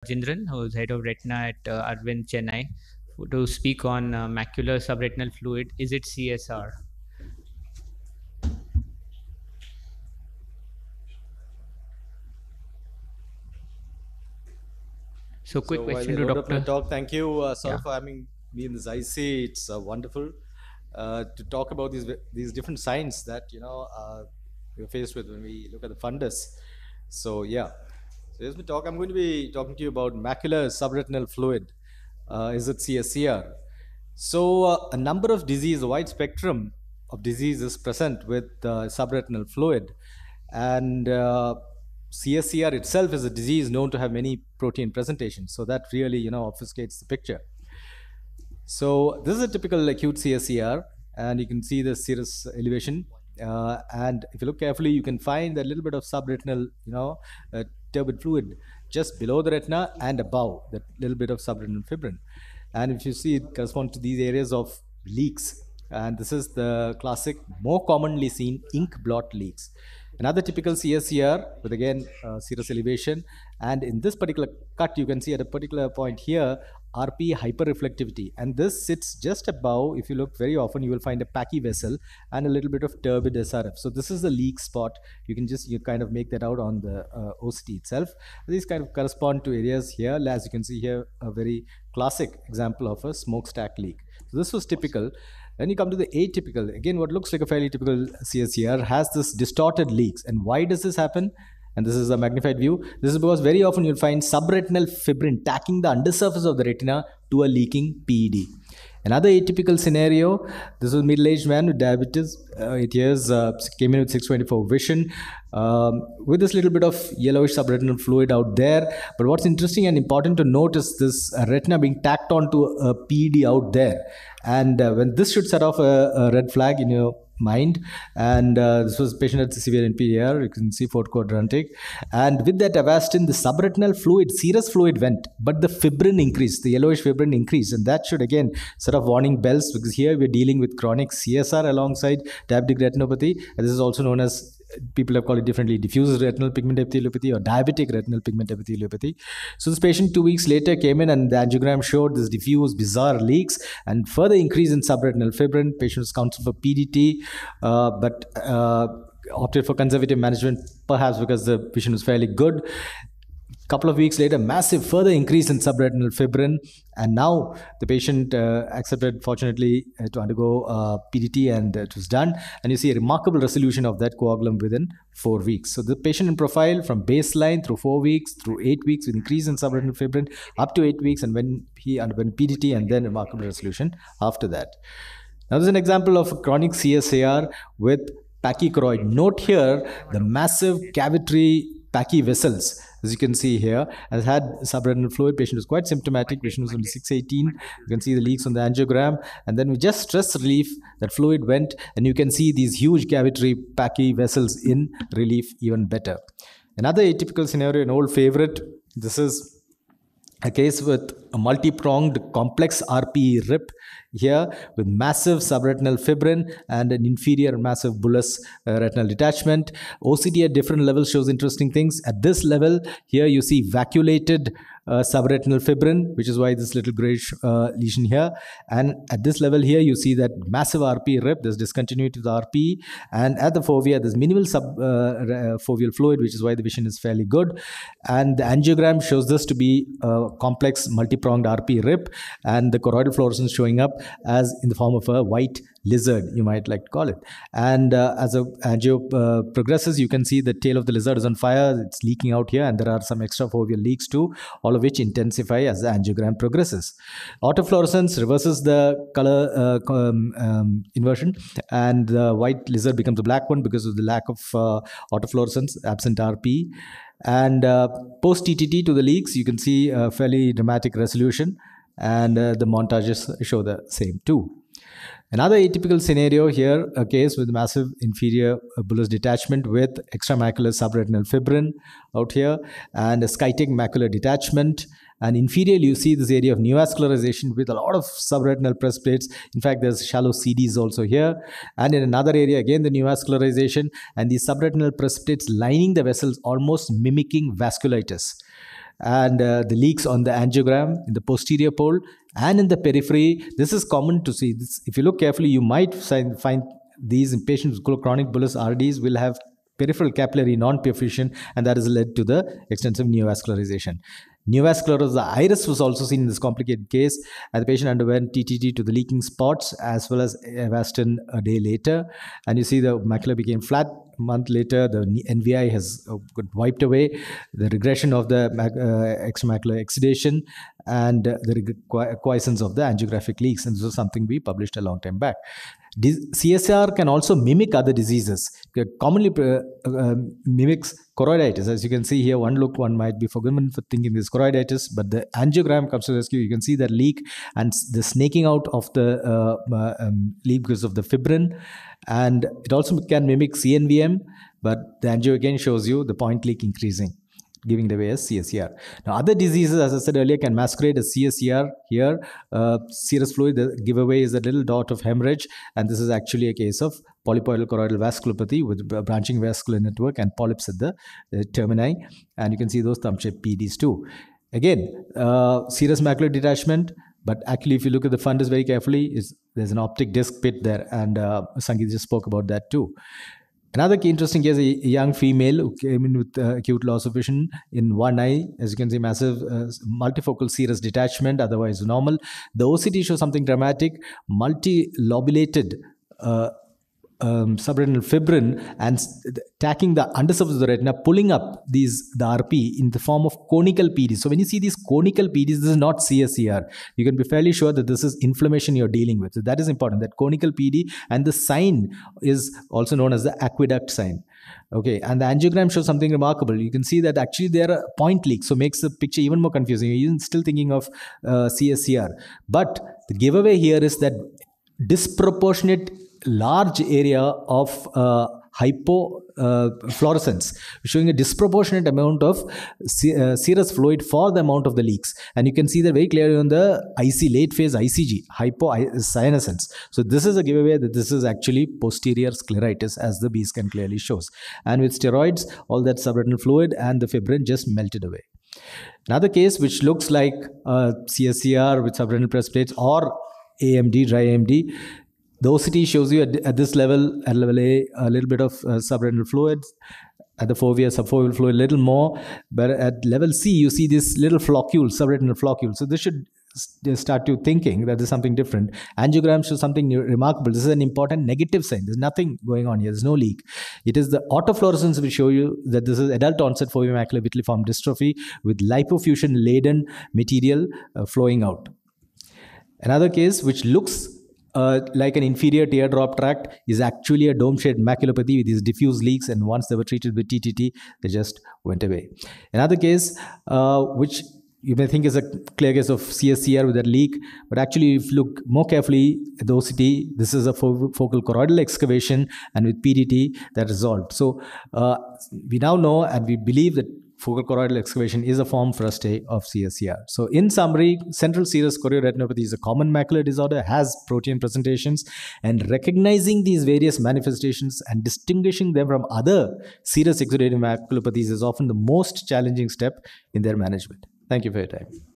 Rajendran, who is head of retina at Arvind, Chennai, to speak on macular subretinal fluid. Is it CSR? So, quick question to Dr. Talk. Thank you, sir, Yeah. for having me in this IC. It's wonderful to talk about these different signs that we're faced with when we look at the fundus. So yeah, so as we talk, I'm going to be talking to you about macular subretinal fluid. Is it CSR? So a number of disease, a wide spectrum of disease is present with subretinal fluid, and CSCR itself is a disease known to have many protein presentations. So that really obfuscates the picture. So this is a typical acute CSCR, and you can see the serous elevation. And if you look carefully, you can find a little bit of subretinal, turbid fluid just below the retina and above that little bit of subretinal fibrin. And if you see, it corresponds to these areas of leaks. And this is the classic, more commonly seen ink blot leaks. Another typical CSCR with again serous elevation. And in this particular cut, you can see at a particular point here, RP hyperreflectivity. And this sits just above, if you look very often, you will find a Pachy vessel and a little bit of turbid SRF. So this is the leak spot. You can just kind of make that out on the OCT itself. These kind of correspond to areas here. As you can see here, a very classic example of a smokestack leak. So this was typical. Then you come to the atypical. Again, what looks like a fairly typical CSCR has this distorted leaks. And why does this happen? And this is a magnified view. This is because very often you'll find subretinal fibrin tacking the undersurface of the retina to a leaking PED. Another atypical scenario, this was a middle-aged man with diabetes, 8 years, came in with 624 vision, with this little bit of yellowish subretinal fluid out there. But what's interesting and important to note is this retina being tacked onto a PED out there. And when this should set off a red flag in your mind, and this was a patient at severe NPDR, you can see fourth quadrantic, and with that Avastin, the subretinal fluid, serous fluid went, but the fibrin increased, the yellowish fibrin increased, and that should again set off warning bells, because here we're dealing with chronic CSR alongside diabetic retinopathy, and this is also known as, people have called it differently, diffuse retinal pigment epitheliopathy or diabetic retinal pigment epitheliopathy. So this patient 2 weeks later came in, and the angiogram showed this diffuse bizarre leaks and further increase in subretinal fibrin. Patient was counseled for PDT, but opted for conservative management, perhaps because the vision was fairly good. Couple of weeks later, massive further increase in subretinal fibrin, and now the patient accepted, fortunately, to undergo PDT, and it was done. And you see a remarkable resolution of that coagulum within 4 weeks. So the patient in profile from baseline through 4 weeks, through 8 weeks with increase in subretinal fibrin, up to 8 weeks, and when he underwent PDT, and then remarkable resolution after that. Now this is an example of a chronic CSAR with pachychoroid. Note here the massive cavitary Pachy vessels, as you can see here, has had subretinal fluid. Patient was quite symptomatic. Patient was only 618. You can see the leaks on the angiogram, and then with just stress relief, that fluid went, and you can see these huge cavitary Pachy vessels in relief even better. Another atypical scenario, an old favorite. This is a case with a multi-pronged complex RPE rip here with massive subretinal fibrin and an inferior massive bullous retinal detachment. OCT at different levels shows interesting things. At this level, here you see vacuolated subretinal fibrin, which is why this little grayish lesion here. And at this level here, you see that massive RPE rip. There's discontinuity to the RPE. And at the fovea, there's minimal subfoveal fluid, which is why the vision is fairly good. And the angiogram shows this to be a complex multi-pronged RPE rip, and the choroidal fluorescence showing up as in the form of a white lizard, you might like to call it. And as the angio progresses, you can see the tail of the lizard is on fire. It's leaking out here, and there are some extrafoveal leaks too, all of which intensify as the angiogram progresses. Autofluorescence reverses the color inversion, and the white lizard becomes a black one because of the lack of autofluorescence, absent RP. And post-TTT to the leaks, you can see a fairly dramatic resolution, and the montages show the same too. Another atypical scenario here, a case with massive inferior bullous detachment with extramacular subretinal fibrin out here, and a skytic macular detachment. And inferior, you see this area of neovascularization with a lot of subretinal precipitates. In fact, there's shallow CDs also here. And in another area, again, the neovascularization and the subretinal precipitates lining the vessels, almost mimicking vasculitis. and the leaks on the angiogram in the posterior pole and in the periphery. This is common to see. This, if you look carefully, you might find these patients with chronic bullous RDs will have peripheral capillary non-perfusion, and that has led to the extensive neovascularization. Neovascularized, the iris was also seen in this complicated case, and the patient underwent TTT to the leaking spots as well as Avastin a day later. And you see the macula became flat. A month later, the NVI has got wiped away, the regression of the extramacular exudation, and the quiescence of the angiographic leaks. And this was something we published a long time back. CSR can also mimic other diseases. It commonly mimics choroiditis. As you can see here, one look, one might be forgiven for thinking this is choroiditis, but the angiogram comes to the rescue. You can see that leak and the snaking out of the leak because of the fibrin. And it also can mimic CNVM, but the angio again shows you the point leak increasing, giving the way as CSR. Now, other diseases, as I said earlier, can masquerade as CSR. Here, serous fluid, the giveaway is a little dot of hemorrhage, and this is actually a case of polypoidal choroidal vasculopathy with branching vascular network and polyps at the termini, and you can see those thumb-shaped PDs too. Again, serous macular detachment, but actually, if you look at the fundus very carefully, there's an optic disc pit there, and Sangeet just spoke about that too. Another interesting case, a young female who came in with acute loss of vision in one eye. As you can see, massive multifocal serous detachment, otherwise normal. The OCT shows something dramatic, multilobulated subretinal fibrin, and attacking the undersurface of the retina, pulling up the RP in the form of conical PDs. So when you see these conical PDs, this is not CSCR. You can be fairly sure that this is inflammation you're dealing with. So that is important, that conical PD, and the sign is also known as the aqueduct sign. Okay, and the angiogram shows something remarkable. You can see that actually there are point leaks, so makes the picture even more confusing. You're still thinking of CSCR. But the giveaway here is that disproportionate large area of hypofluorescence, showing a disproportionate amount of serous fluid for the amount of the leaks. And you can see that very clearly on the IC, late phase ICG, hypocyanescence. So this is a giveaway that this is actually posterior scleritis, as the B scan clearly shows. And with steroids, all that subretinal fluid and the fibrin just melted away. Another case which looks like CSCR with subretinal precipitates or AMD, dry AMD. The OCT shows you at this level, at level A, a little bit of subretinal fluid. At the fovea, subfoveal fluid, a little more. But at level C, you see this little flocule, subretinal flocule. So this should start you thinking that there's something different. Angiogram shows something remarkable. This is an important negative sign. There's nothing going on here. There's no leak. It is the autofluorescence which show you that this is adult onset foveomacular vitelliform dystrophy with lipofusion-laden material flowing out. Another case which looks like an inferior teardrop tract is actually a dome-shaped maculopathy with these diffuse leaks, and once they were treated with TTT, they just went away. Another case which you may think is a clear case of CSCR with a leak, but actually if you look more carefully at the OCT, this is a focal choroidal excavation, and with PDT that resolved. So we now know and we believe that focal choroidal excavation is a form for a stay of CSCR. So in summary, central serous chorioretinopathy is a common macular disorder, has protein presentations, and recognizing these various manifestations and distinguishing them from other serous exudative maculopathies is often the most challenging step in their management. Thank you for your time.